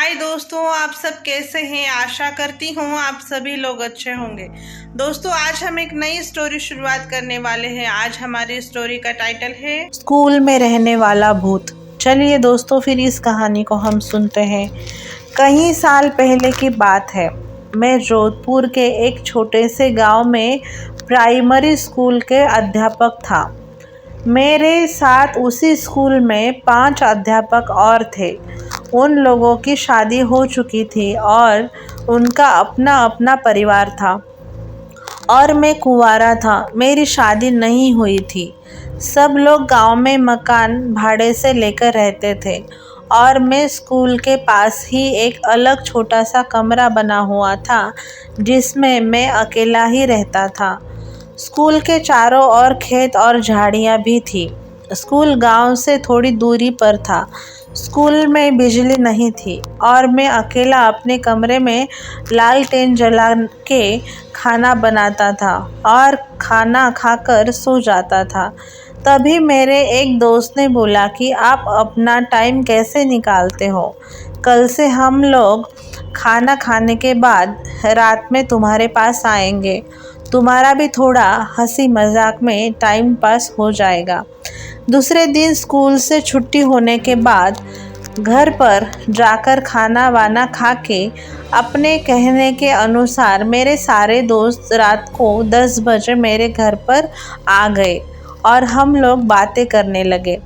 हाय दोस्तों, आप सब कैसे हैं। आशा करती हूँ आप सभी लोग अच्छे होंगे। दोस्तों, आज हम एक नई स्टोरी शुरुआत करने वाले हैं। आज हमारी स्टोरी का टाइटल है स्कूल में रहने वाला भूत। चलिए दोस्तों, फिर इस कहानी को हम सुनते हैं। कई साल पहले की बात है। मैं जोधपुर के एक छोटे से गांव में प्राइमरी स्कूल के अध्यापक था। मेरे साथ उसी स्कूल में 5 अध्यापक और थे। उन लोगों की शादी हो चुकी थी और उनका अपना अपना परिवार था और मैं कुंवारा था। मेरी शादी नहीं हुई थी। सब लोग गांव में मकान भाड़े से लेकर रहते थे और मैं स्कूल के पास ही एक अलग छोटा सा कमरा बना हुआ था जिसमें मैं अकेला ही रहता था। स्कूल के चारों ओर खेत और झाड़ियाँ भी थी। स्कूल गांव से थोड़ी दूरी पर था। स्कूल में बिजली नहीं थी और मैं अकेला अपने कमरे में लालटेन जला के खाना बनाता था और खाना खाकर सो जाता था। तभी मेरे एक दोस्त ने बोला कि आप अपना टाइम कैसे निकालते हो? कल से हम लोग खाना खाने के बाद रात में तुम्हारे पास आएंगे। तुम्हारा भी थोड़ा हंसी मजाक में टाइम पास हो जाएगा। दूसरे दिन स्कूल से छुट्टी होने के बाद घर पर जाकर खाना वाना खा के अपने कहने के अनुसार मेरे सारे दोस्त रात को 10 बजे मेरे घर पर आ गए और हम लोग बातें करने लगे।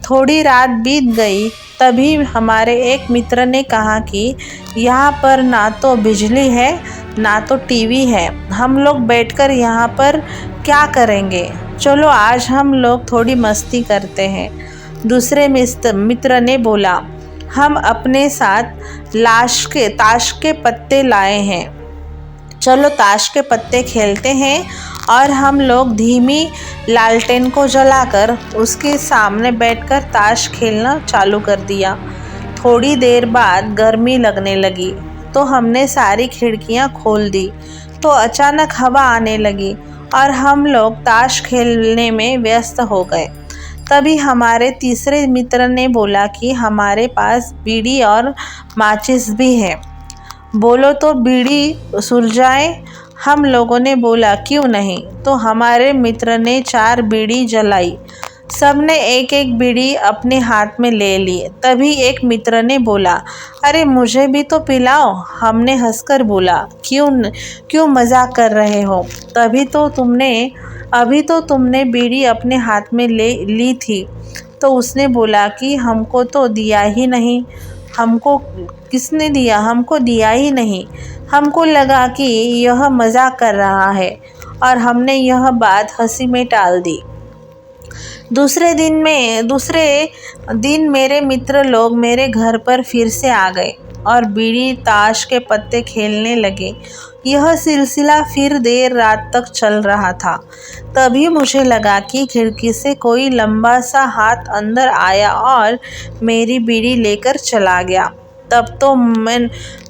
थोड़ी रात बीत गई, तभी हमारे एक मित्र ने कहा कि यहाँ पर ना तो बिजली है ना तो टीवी है। हम लोग बैठकर यहाँ पर क्या करेंगे? चलो आज हम लोग थोड़ी मस्ती करते हैं। दूसरे मित्र ने बोला, हम अपने साथ ताश के पत्ते लाए हैं। चलो ताश के पत्ते खेलते हैं। और हम लोग धीमी लालटेन को जलाकर उसके सामने बैठकर ताश खेलना चालू कर दिया। थोड़ी देर बाद गर्मी लगने लगी तो हमने सारी खिड़कियां खोल दी तो अचानक हवा आने लगी और हम लोग ताश खेलने में व्यस्त हो गए। तभी हमारे तीसरे मित्र ने बोला कि हमारे पास बीड़ी और माचिस भी है। बोलो तो बीड़ी सुलझाए। हम लोगों ने बोला क्यों नहीं। तो हमारे मित्र ने 4 बीड़ी जलाई। सबने एक एक बीड़ी अपने हाथ में ले ली। तभी एक मित्र ने बोला, अरे मुझे भी तो पिलाओ। हमने हंसकर बोला, क्यों मजाक कर रहे हो? अभी तो तुमने बीड़ी अपने हाथ में ले ली थी। तो उसने बोला कि हमको तो दिया ही नहीं। हमको किसने दिया? हमको दिया ही नहीं। हमको लगा कि यह मजाक कर रहा है और हमने यह बात हंसी में टाल दी। दूसरे दिन मेरे मित्र लोग मेरे घर पर फिर से आ गए और बीड़ी ताश के पत्ते खेलने लगे। यह सिलसिला फिर देर रात तक चल रहा था। तभी मुझे लगा कि खिड़की से कोई लंबा सा हाथ अंदर आया और मेरी बीड़ी लेकर चला गया। तब तो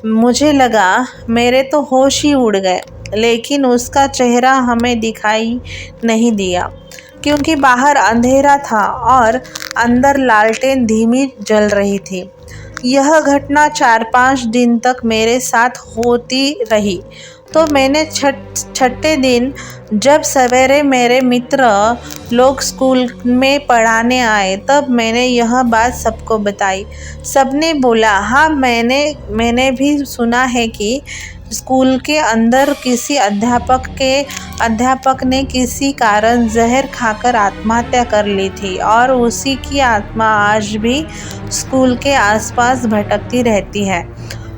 मुझे लगा मेरे तो होश ही उड़ गए, लेकिन उसका चेहरा हमें दिखाई नहीं दिया क्योंकि बाहर अंधेरा था और अंदर लालटेन धीमी जल रही थी। यह घटना 4-5 दिन तक मेरे साथ होती रही। तो मैंने छठे दिन जब सवेरे मेरे मित्र लोग स्कूल में पढ़ाने आए तब मैंने यह बात सबको बताई। सबने बोला, हाँ मैंने भी सुना है कि स्कूल के अंदर किसी अध्यापक ने किसी कारण जहर खाकर आत्महत्या कर ली थी और उसी की आत्मा आज भी स्कूल के आसपास भटकती रहती है।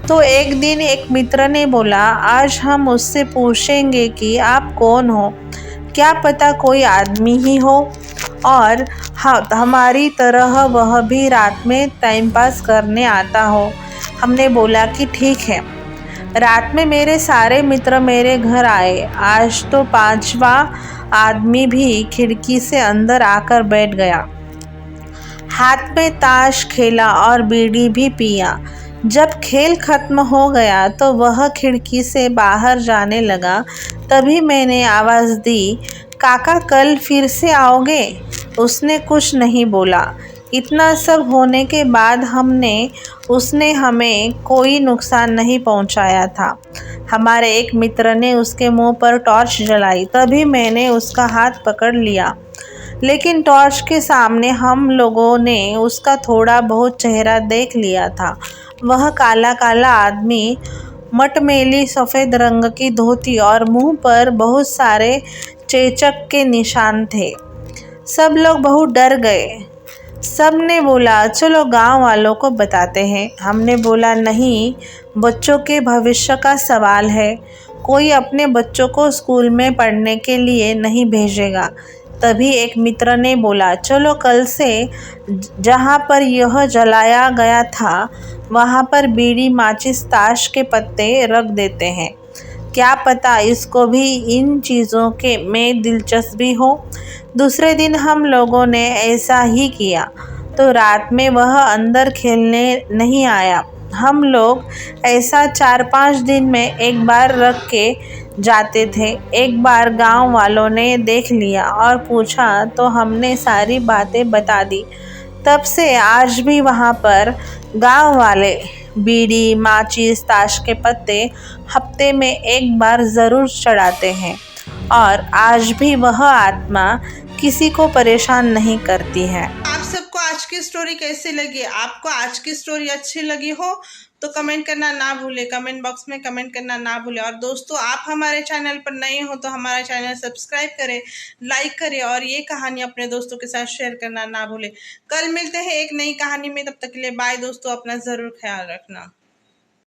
तो एक दिन एक मित्र ने बोला, आज हम उससे पूछेंगे कि आप कौन हो। क्या पता कोई आदमी ही हो और हमारी तरह वह भी रात में टाइम पास करने आता हो। हमने बोला कि ठीक है। रात में मेरे सारे मित्र मेरे घर आए। आज तो 5वां आदमी भी खिड़की से अंदर आकर बैठ गया। हाथ में ताश खेला और बीड़ी भी पिया। जब खेल खत्म हो गया तो वह खिड़की से बाहर जाने लगा। तभी मैंने आवाज़ दी, काका कल फिर से आओगे? उसने कुछ नहीं बोला। इतना सब होने के बाद हमने उसने हमें कोई नुकसान नहीं पहुंचाया था। हमारे एक मित्र ने उसके मुंह पर टॉर्च जलाई, तभी मैंने उसका हाथ पकड़ लिया। लेकिन टॉर्च के सामने हम लोगों ने उसका थोड़ा बहुत चेहरा देख लिया था। वह काला काला आदमी, मटमैली सफ़ेद रंग की धोती और मुंह पर बहुत सारे चेचक के निशान थे। सब लोग बहुत डर गए। सब ने बोला, चलो गांव वालों को बताते हैं। हमने बोला, नहीं, बच्चों के भविष्य का सवाल है, कोई अपने बच्चों को स्कूल में पढ़ने के लिए नहीं भेजेगा। तभी एक मित्र ने बोला, चलो कल से जहाँ पर यह जलाया गया था वहाँ पर बीड़ी, माचिस, ताश के पत्ते रख देते हैं। क्या पता इसको भी इन चीज़ों के में दिलचस्पी हो। दूसरे दिन हम लोगों ने ऐसा ही किया, तो रात में वह अंदर खेलने नहीं आया। हम लोग ऐसा 4-5 दिन में एक बार रख के जाते थे। एक बार गांव वालों ने देख लिया और पूछा तो हमने सारी बातें बता दी। तब से आज भी वहाँ पर गांव वाले बीड़ी, माचिस, ताश के पत्ते हफ्ते में एक बार ज़रूर चढ़ाते हैं और आज भी वह आत्मा किसी को परेशान नहीं करती है। आप सबको आज की स्टोरी कैसी लगी? आपको आज की स्टोरी अच्छी लगी हो तो कमेंट करना ना भूले, कमेंट बॉक्स में कमेंट करना ना भूले। और दोस्तों, आप हमारे चैनल पर नए हो तो हमारा चैनल सब्सक्राइब करें, लाइक करें और ये कहानी अपने दोस्तों के साथ शेयर करना ना भूले। कल मिलते हैं एक नई कहानी में, तब तक के लिए बाय दोस्तों, अपना ज़रूर ख्याल रखना।